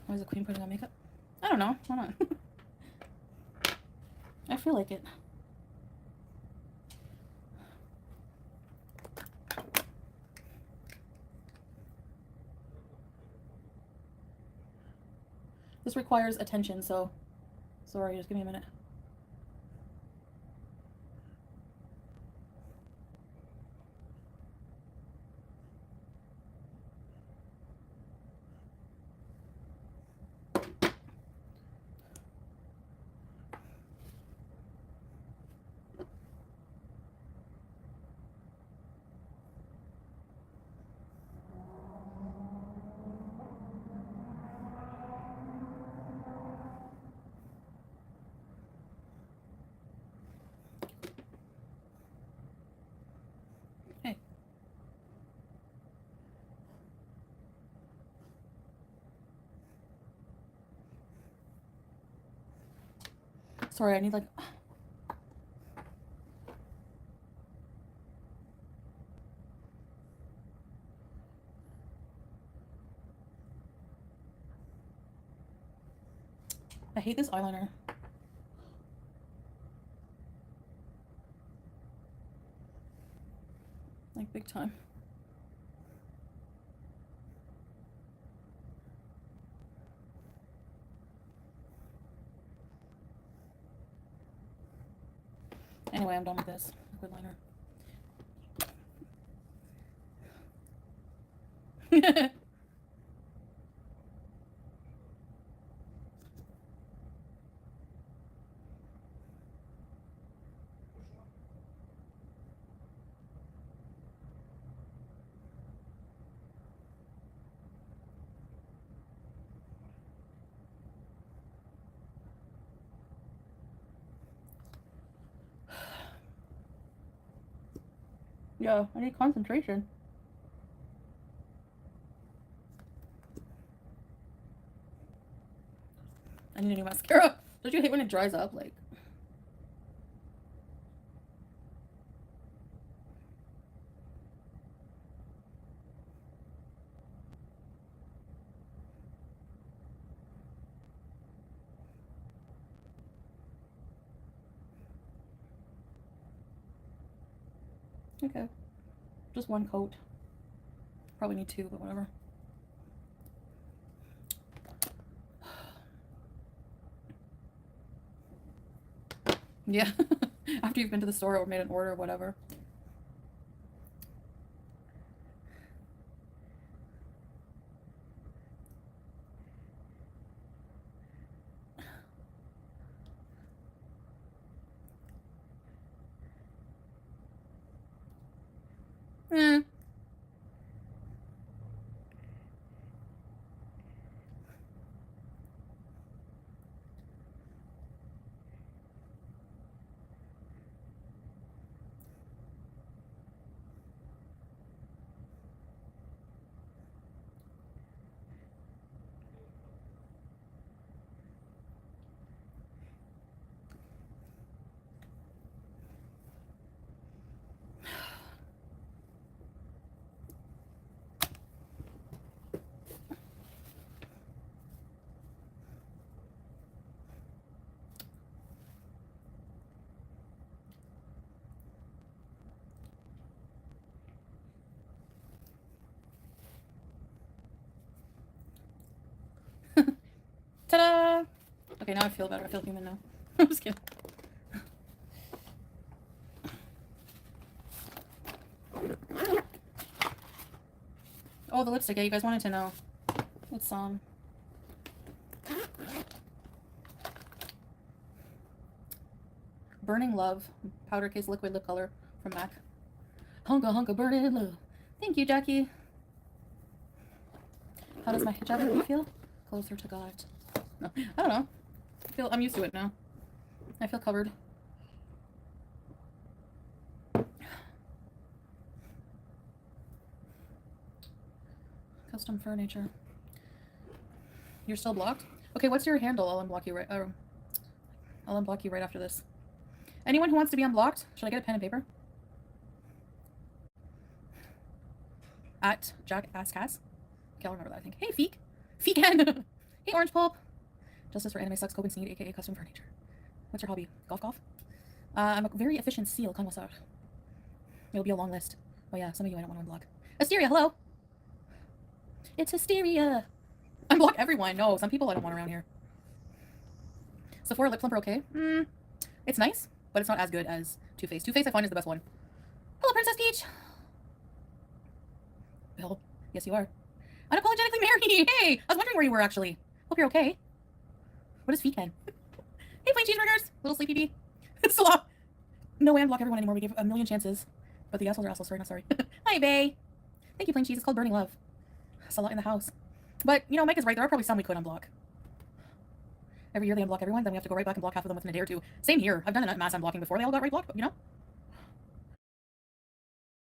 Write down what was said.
Why is the queen putting on makeup? I don't know. Why not? I feel like it. This requires attention, so sorry, just give me a minute. Hey. Sorry, I need like... I hate this eyeliner. Like, big time. Anyway, I'm done with this liquid liner. Yeah, I need concentration. I need a new mascara. Don't you hate when it dries up? Like... Okay. Just one coat. Probably need two, but whatever. Yeah. After you've been to the store or made an order or whatever. Eh. Ta-da! Okay, now I feel better. I feel human now. I'm just kidding. Oh, the lipstick. Yeah, you guys wanted to know. It's Burning Love powder case liquid lip color from MAC. Hunka hunka burning love. Thank you, Jackie. How does my hijab make me feel? Closer to God. No, I don't know. I'm used to it now. I feel covered. Custom furniture. You're still blocked? Okay, what's your handle? I'll unblock you right. I'll unblock you right after this. Anyone who wants to be unblocked, should I get a pen and paper? At Jack Ass Cass. Okay, I'll remember that, I think. Hey, Feek. Feekan. Hey, Orange Pulp. Justice for anime sucks. Cope and Sneed, aka Custom Furniture. What's your hobby? Golf? I'm a very efficient seal. Kanwasar. It'll be a long list. Oh yeah, some of you I don't want to unblock. Hysteria, hello! It's Hysteria! Unblock everyone! No, some people I don't want around here. Sephora Lip Plumper, okay? It's nice, but it's not as good as Too Faced. Too Faced I find is the best one. Hello, Princess Peach! Bill, yes you are. Unapologetically married! Hey! I was wondering where you were actually. Hope you're okay. What is Feetman? Hey, plain cheeseburgers! Little sleepy bee. Slop! No way unblock everyone anymore. We gave a million chances. But the assholes are assholes. Sorry, not sorry. Hi, Bae! Thank you, plain cheese. It's called Burning Love. It's a lot in the house. But, you know, Mike is right. There are probably some we could unblock. Every year they unblock everyone, then we have to go right back and block half of them within a day or two. Same here. I've done a mass unblocking before. They all got right blocked, but, you know?